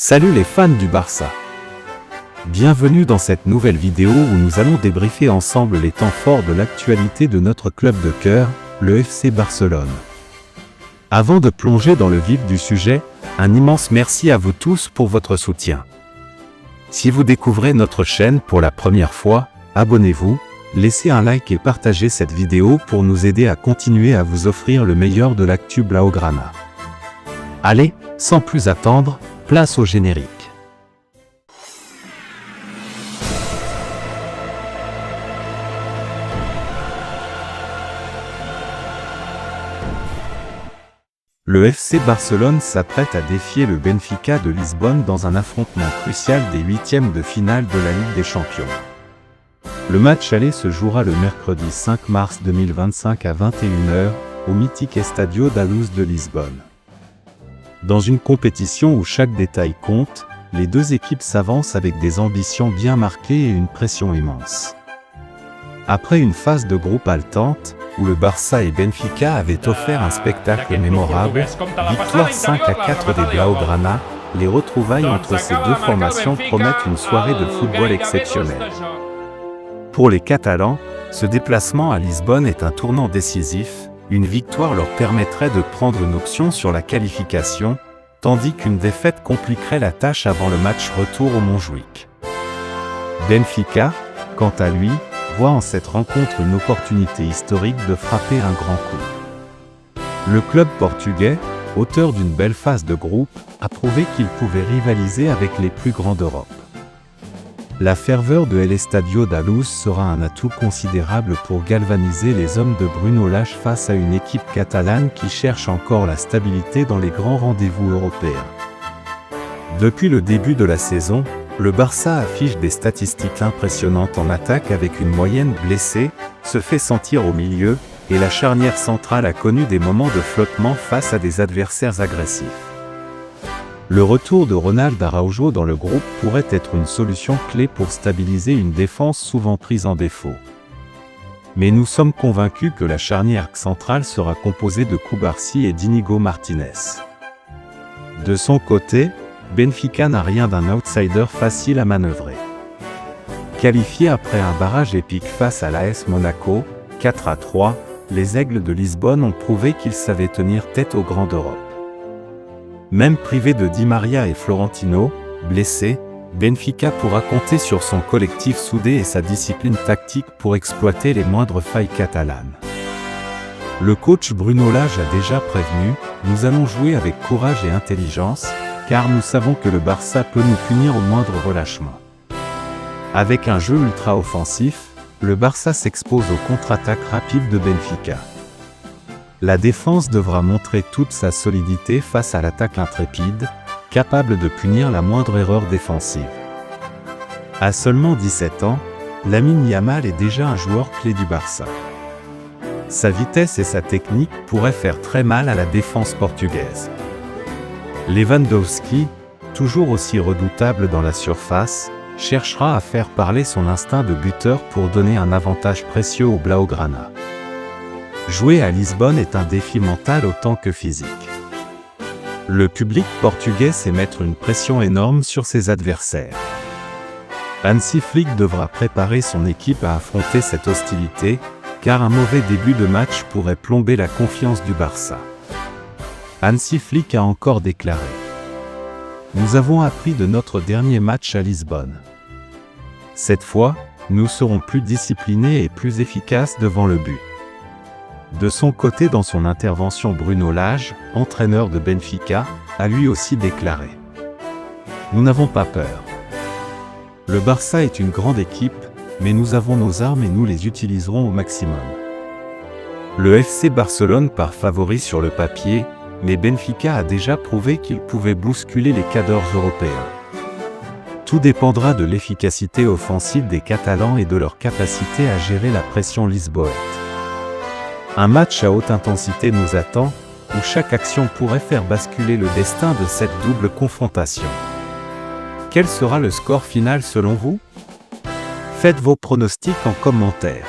Salut les fans du Barça. Bienvenue dans cette nouvelle vidéo où nous allons débriefer ensemble les temps forts de l'actualité de notre club de cœur, le FC Barcelone. Avant de plonger dans le vif du sujet, un immense merci à vous tous pour votre soutien. Si vous découvrez notre chaîne pour la première fois, abonnez-vous, laissez un like et partagez cette vidéo pour nous aider à continuer à vous offrir le meilleur de l'actu Blaugrana. Allez, sans plus attendre, place au générique. Le FC Barcelone s'apprête à défier le Benfica de Lisbonne dans un affrontement crucial des huitièmes de finale de la Ligue des Champions. Le match aller se jouera le mercredi 5 mars 2025 à 21h au mythique Estadio da Luz de Lisbonne. Dans une compétition où chaque détail compte, les deux équipes s'avancent avec des ambitions bien marquées et une pression immense. Après une phase de groupe haletante, où le Barça et Benfica avaient offert un spectacle mémorable, victoire 5-4 des Blaugrana, les retrouvailles entre ces deux formations promettent une soirée de football exceptionnelle. Pour les Catalans, ce déplacement à Lisbonne est un tournant décisif. Une victoire leur permettrait de prendre une option sur la qualification, tandis qu'une défaite compliquerait la tâche avant le match retour au Montjuïc. Benfica, quant à lui, voit en cette rencontre une opportunité historique de frapper un grand coup. Le club portugais, auteur d'une belle phase de groupe, a prouvé qu'il pouvait rivaliser avec les plus grands d'Europe. La ferveur de El Estadio da Luz sera un atout considérable pour galvaniser les hommes de Bruno Lage face à une équipe catalane qui cherche encore la stabilité dans les grands rendez-vous européens. Depuis le début de la saison, le Barça affiche des statistiques impressionnantes en attaque avec une moyenne blessée, se fait sentir au milieu, et la charnière centrale a connu des moments de flottement face à des adversaires agressifs. Le retour de Ronald Araujo dans le groupe pourrait être une solution clé pour stabiliser une défense souvent prise en défaut. Mais nous sommes convaincus que la charnière centrale sera composée de Cubarsí et d'Inigo Martinez. De son côté, Benfica n'a rien d'un outsider facile à manœuvrer. Qualifiés après un barrage épique face à l'AS Monaco, 4-3, les Aigles de Lisbonne ont prouvé qu'ils savaient tenir tête aux grands d'Europe. Même privé de Di Maria et Florentino, blessés, Benfica pourra compter sur son collectif soudé et sa discipline tactique pour exploiter les moindres failles catalanes. Le coach Bruno Lage a déjà prévenu, nous allons jouer avec courage et intelligence, car nous savons que le Barça peut nous punir au moindre relâchement. Avec un jeu ultra-offensif, le Barça s'expose aux contre-attaques rapides de Benfica. La défense devra montrer toute sa solidité face à l'attaque intrépide, capable de punir la moindre erreur défensive. À seulement 17 ans, Lamine Yamal est déjà un joueur clé du Barça. Sa vitesse et sa technique pourraient faire très mal à la défense portugaise. Lewandowski, toujours aussi redoutable dans la surface, cherchera à faire parler son instinct de buteur pour donner un avantage précieux aux Blaugrana. Jouer à Lisbonne est un défi mental autant que physique. Le public portugais sait mettre une pression énorme sur ses adversaires. Hansi Flick devra préparer son équipe à affronter cette hostilité, car un mauvais début de match pourrait plomber la confiance du Barça. Hansi Flick a encore déclaré : « Nous avons appris de notre dernier match à Lisbonne. Cette fois, nous serons plus disciplinés et plus efficaces devant le but. » De son côté, dans son intervention, Bruno Lage, entraîneur de Benfica, a lui aussi déclaré : « Nous n'avons pas peur. Le Barça est une grande équipe, mais nous avons nos armes et nous les utiliserons au maximum. » Le FC Barcelone part favori sur le papier, mais Benfica a déjà prouvé qu'il pouvait bousculer les cadors européens. Tout dépendra de l'efficacité offensive des Catalans et de leur capacité à gérer la pression lisboète. Un match à haute intensité nous attend, où chaque action pourrait faire basculer le destin de cette double confrontation. Quel sera le score final selon vous ? Faites vos pronostics en commentaire.